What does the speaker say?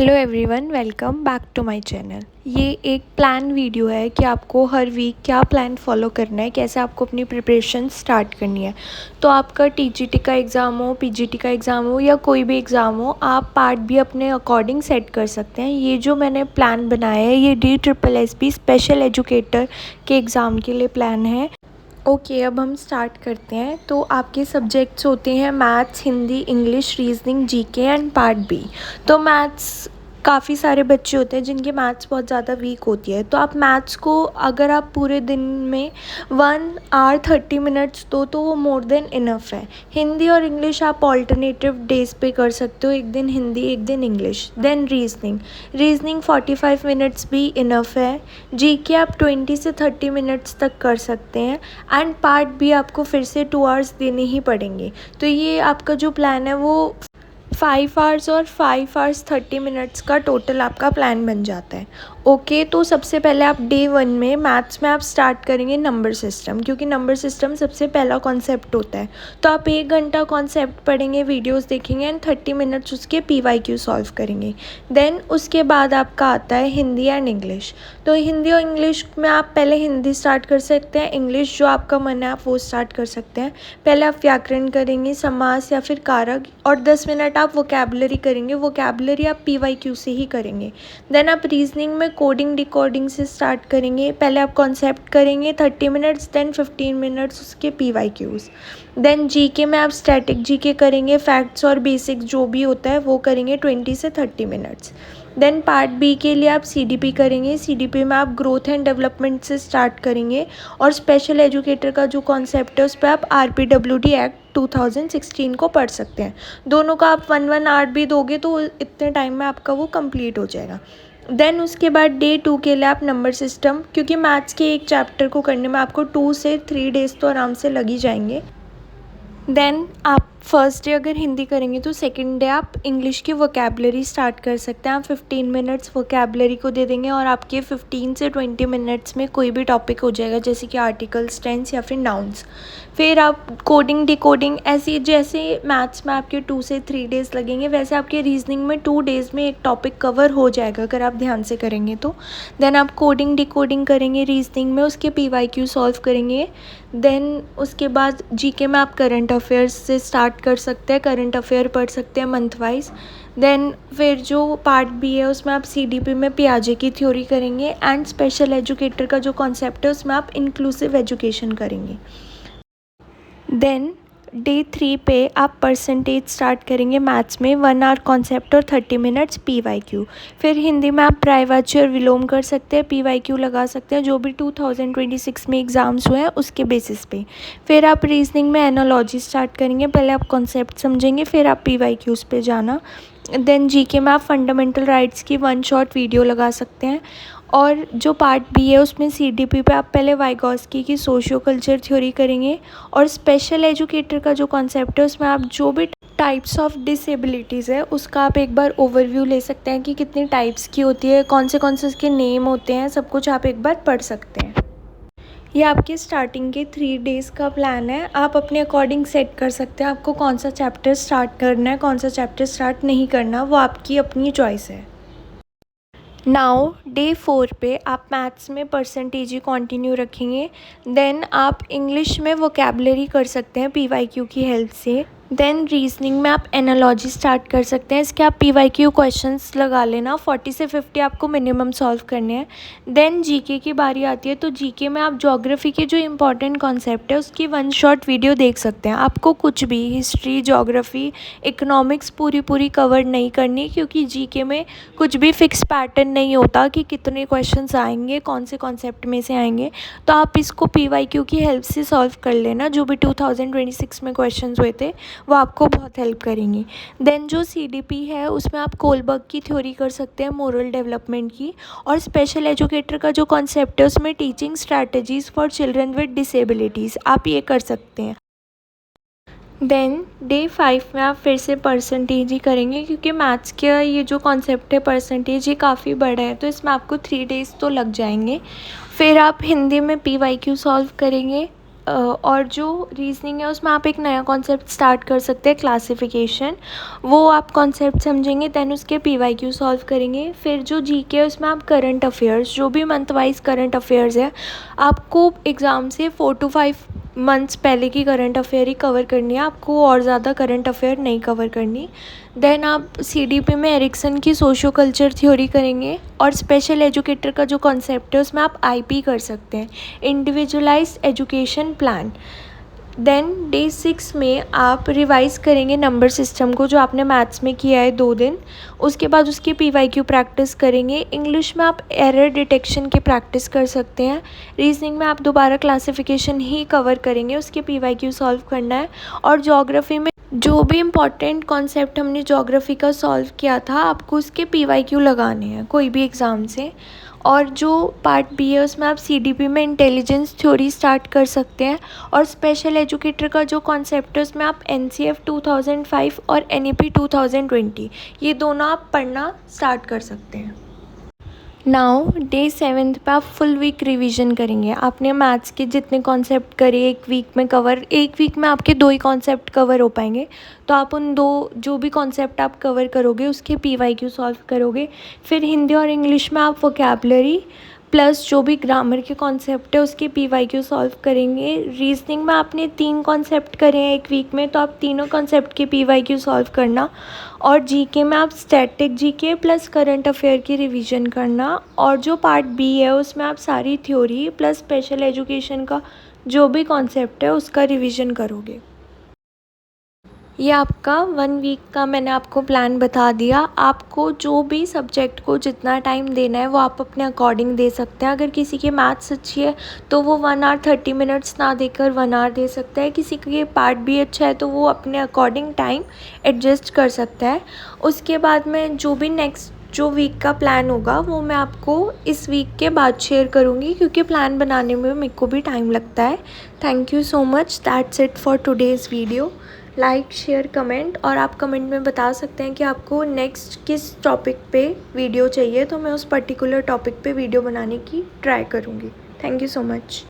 Hello everyone, welcome back to my channel. ये एक plan video है कि आपको हर वीक क्या प्लान फॉलो करना है, कैसे आपको अपनी प्रिपरेशन स्टार्ट करनी है। तो आपका टीजीटी का एग्ज़ाम हो, पीजीटी का एग्ज़ाम हो या कोई भी एग्ज़ाम हो, आप पार्ट भी अपने अकॉर्डिंग सेट कर सकते हैं। ये जो मैंने प्लान बनाया है ये DSSB स्पेशल एजुकेटर के एग्ज़ाम के लिए प्लान है। ओके, अब हम स्टार्ट करते हैं। तो आपके सब्जेक्ट्स होते हैं maths, Hindi, English, reasoning, GK and part B. तो मैथ्स काफ़ी सारे बच्चे होते हैं जिनकी मैथ्स बहुत ज़्यादा वीक होती है। तो आप मैथ्स को अगर आप पूरे दिन में 1 आवर 30 मिनट्स दो तो वो मोर देन इनफ है। हिंदी और इंग्लिश आप ऑल्टरनेटिव डेज पे कर सकते हो, एक दिन हिंदी एक दिन इंग्लिश। देन रीजनिंग 45 मिनट्स भी इनफ है। जीके आप 20 से 30 मिनट्स तक कर सकते हैं एंड पार्ट भी आपको फिर से 2 आवर्स देने ही पड़ेंगे। तो ये आपका जो प्लान है वो 5 आवर्स और 5 आवर्स 30 मिनट्स का टोटल आपका प्लान बन जाता है। ओके, तो सबसे पहले आप डे 1 में मैथ्स में आप स्टार्ट करेंगे नंबर सिस्टम, क्योंकि नंबर सिस्टम सबसे पहला कॉन्सेप्ट होता है। तो आप 1 घंटा कॉन्सेप्ट पढ़ेंगे, वीडियोस देखेंगे एंड 30 मिनट्स उसके PYQ सॉल्व करेंगे। देन उसके बाद आपका आता है हिंदी एंड इंग्लिश। तो हिंदी और इंग्लिश में आप पहले हिंदी स्टार्ट कर सकते हैं, इंग्लिश जो आपका मन है आप वो स्टार्ट कर सकते हैं। पहले आप व्याकरण करेंगे, समास या फिर कारक, और 10 मिनट आप वोकैबुलरी करेंगे। वोकैबुलरी आप PYQ से ही करेंगे। देन आप रीजनिंग में कोडिंग डिकोडिंग से स्टार्ट करेंगे। पहले आप कॉन्सेप्ट करेंगे 30 मिनट्स, देन 15 मिनट्स उसके PYQs। देन जीके में आप स्टैटिक जीके करेंगे, फैक्ट्स और बेसिक्स जो भी होता है वो करेंगे 20 से 30 मिनट्स। देन पार्ट बी के लिए आप CDP करेंगे। CDP में आप ग्रोथ एंड डेवलपमेंट से स्टार्ट करेंगे और स्पेशल एजुकेटर का जो कॉन्सेप्ट है उस पर आप RPWD एक्ट 2016 को पढ़ सकते हैं। दोनों का आप 1 आवर भी दोगे तो इतने टाइम में आपका वो कंप्लीट हो जाएगा। देन उसके बाद डे 2 के लिए आप नंबर सिस्टम, क्योंकि मैथ्स के एक चैप्टर को करने में आपको 2 से 3 डेज़ तो आराम से लग ही जाएंगे। देन आप फर्स्ट डे अगर हिंदी करेंगे तो सेकंड डे आप इंग्लिश की वोकैबुलरी स्टार्ट कर सकते हैं। आप 15 मिनट्स वोकैबुलरी को दे देंगे और आपके 15 से 20 मिनट्स में कोई भी टॉपिक हो जाएगा, जैसे कि आर्टिकल्स, टेंस या फिर नाउन्स। फिर आप कोडिंग डिकोडिंग, ऐसी जैसे मैथ्स में आपके 2 से 3 डेज़ लगेंगे वैसे आपके रीजनिंग में 2 डेज़ में एक टॉपिक कवर हो जाएगा अगर आप ध्यान से करेंगे तो। देन आप कोडिंग डिकोडिंग करेंगे रीजनिंग में, उसके PYQ सॉल्व करेंगे। देन उसके बाद जीके में आप करंट अफेयर्स से स्टार्ट कर सकते हैं, करंट अफेयर पढ़ सकते हैं मंथ वाइज। देन फिर जो पार्ट बी है उसमें आप CDP में पियाजे की थ्योरी करेंगे एंड स्पेशल एजुकेटर का जो कॉन्सेप्ट है उसमें आप इंक्लूसिव एजुकेशन करेंगे। देन डे 3 पे आप परसेंटेज स्टार्ट करेंगे मैथ्स में, 1 आवर कॉन्सेप्ट और 30 मिनट्स PYQ। फिर हिंदी में आप पर्यायवाची और विलोम कर सकते हैं, PYQ लगा सकते हैं जो भी 2026 में एग्ज़ाम्स हुए हैं उसके बेसिस पे। फिर आप रीजनिंग में एनालॉजी स्टार्ट करेंगे, पहले आप कॉन्सेप्ट समझेंगे फिर आप PYQs पे जाना। देन जीके में आप फंडामेंटल राइट्स की 1 शॉर्ट वीडियो लगा सकते हैं। और जो पार्ट बी है उसमें CDP पे आप पहले वाइगॉस्की की सोशियो कल्चर थ्योरी करेंगे और स्पेशल एजुकेटर का जो कॉन्सेप्ट है उसमें आप जो भी टाइप्स ऑफ डिसेबिलिटीज़ है उसका आप एक बार ओवरव्यू ले सकते हैं कि कितनी टाइप्स की होती है, कौन से उसके नेम होते हैं, सब कुछ आप एक बार पढ़ सकते हैं। ये आपके स्टार्टिंग के 3 डेज़ का प्लान है। आप अपने अकॉर्डिंग सेट कर सकते हैं आपको कौन सा चैप्टर स्टार्ट करना है, कौन सा चैप्टर स्टार्ट नहीं करना, वो आपकी अपनी चॉइस है। नाउ डे 4 पे आप मैथ्स में परसेंटेज ही कंटिन्यू रखेंगे। देन आप इंग्लिश में वोकैबुलरी कर सकते हैं PYQ की हेल्प से। देन रीजनिंग में आप एनालॉजी स्टार्ट कर सकते हैं, इसके आप PYQ क्वेश्चंस लगा लेना, 40 से 50 आपको मिनिमम सॉल्व करने हैं। देन जीके की बारी आती है, तो जीके में आप ज्योग्राफी के जो इंपॉर्टेंट कॉन्सेप्ट है उसकी 1 शॉर्ट वीडियो देख सकते हैं। आपको कुछ भी हिस्ट्री, ज्योग्राफी, इकोनॉमिक्स पूरी कवर नहीं करनी, क्योंकि जीके में कुछ भी फिक्स पैटर्न नहीं होता कि कितने क्वेश्चंस आएंगे, कौन से कॉन्सेप्ट में से आएंगे। तो आप इसको PYQ की हेल्प से सॉल्व कर लेना, जो भी 2026 में क्वेश्चंस हुए थे वो आपको बहुत हेल्प करेंगी। देन जो CDP है उसमें आप कोलबर्ग की थ्योरी कर सकते हैं, मोरल डेवलपमेंट की, और स्पेशल एजुकेटर का जो कॉन्सेप्ट है उसमें teaching strategies for children with disabilities आप ये कर सकते हैं। देन डे 5 में आप फिर से परसेंटेज ही करेंगे, क्योंकि मैथ्स का ये जो कॉन्सेप्ट है परसेंटेज ये काफ़ी बड़ा है तो इसमें आपको 3 डेज़ तो लग जाएंगे। फिर आप हिंदी में PYQ सॉल्व करेंगे। और जो रीजनिंग है उसमें आप एक नया कॉन्सेप्ट स्टार्ट कर सकते हैं, क्लासिफिकेशन। वो आप कॉन्सेप्ट समझेंगे, देन उसके पीवाईक्यू सॉल्व करेंगे। फिर जो जीके है उसमें आप करंट अफेयर्स, जो भी मंथ वाइज करंट अफेयर्स है, आपको एग्ज़ाम से 4 to 5 मंथ्स पहले की करंट अफेयर ही कवर करनी है, आपको और ज़्यादा करंट अफेयर नहीं कवर करनी। देन आप सीडीपी में एरिक्सन की सोशो कल्चर थ्योरी करेंगे, और स्पेशल एजुकेटर का जो कॉन्सेप्ट है उसमें आप आईपी कर सकते हैं, individualised education plan. Then day 6 में आप रिवाइज़ करेंगे नंबर सिस्टम को, जो आपने मैथ्स में किया है 2 दिन। उसके बाद उसकी पीवाईक्यू प्रैक्टिस करेंगे। इंग्लिश में आप एरर डिटेक्शन की प्रैक्टिस कर सकते हैं। रीजनिंग में आप दोबारा क्लासिफिकेशन ही कवर करेंगे, उसके पीवाईक्यू सॉल्व करना है। और ज्योग्राफी में जो भी इम्पॉर्टेंट कॉन्सेप्ट हमने ज्योग्राफी का सॉल्व किया था, आपको उसके पीवाईक्यू लगाने हैं कोई भी एग्ज़ाम से। और जो पार्ट बी है उसमें आप सीडीपी में इंटेलिजेंस थ्योरी स्टार्ट कर सकते हैं। और स्पेशल एजुकेटर का जो कॉन्सेप्ट है उसमें आप एनसीएफ 2005 और एनईपी 2020 ये दोनों आप पढ़ना स्टार्ट कर सकते हैं। नाउ डे 7 पे आप फुल वीक रिवीजन करेंगे। आपने मैथ्स के जितने कॉन्सेप्ट करे एक वीक में कवर, एक वीक में आपके 2 ही कॉन्सेप्ट कवर हो पाएंगे, तो आप उन 2 जो भी कॉन्सेप्ट आप कवर करोगे उसके पीवाईक्यू सॉल्व करोगे। फिर हिंदी और इंग्लिश में आप वोकैबलरी प्लस जो भी ग्रामर के कॉन्सेप्ट है उसके पीवाईक्यू सॉल्व करेंगे। रीजनिंग में आपने 3 कॉन्सेप्ट करे हैं एक वीक में, तो आप तीनों कॉन्सेप्ट के पीवाईक्यू सॉल्व करना। और जीके में आप static GK plus current affair की रिवीजन करना। और जो पार्ट बी है उसमें आप सारी थ्योरी प्लस स्पेशल एजुकेशन का जो भी कॉन्सेप्ट है उसका रिवीजन करोगे। ये आपका 1 वीक का मैंने आपको प्लान बता दिया। आपको जो भी सब्जेक्ट को जितना टाइम देना है वो आप अपने अकॉर्डिंग दे सकते हैं। अगर किसी की मैथ्स अच्छी है तो वो 1 आवर 30 मिनट्स ना देकर 1 आवर दे सकता है। किसी की पार्ट भी अच्छा है तो वो अपने अकॉर्डिंग टाइम एडजस्ट कर सकता है। उसके बाद में जो भी नेक्स्ट जो वीक का प्लान होगा वो मैं आपको इस वीक के बाद शेयर करूँगी, क्योंकि प्लान बनाने में मेरे को भी टाइम लगता है। Thank you so much. That's it for today's video. Like share comment, और आप कमेंट में बता सकते हैं कि आपको नेक्स्ट किस टॉपिक पे वीडियो चाहिए, तो मैं उस पर्टिकुलर टॉपिक पे वीडियो बनाने की ट्राई करूँगी। Thank you so much.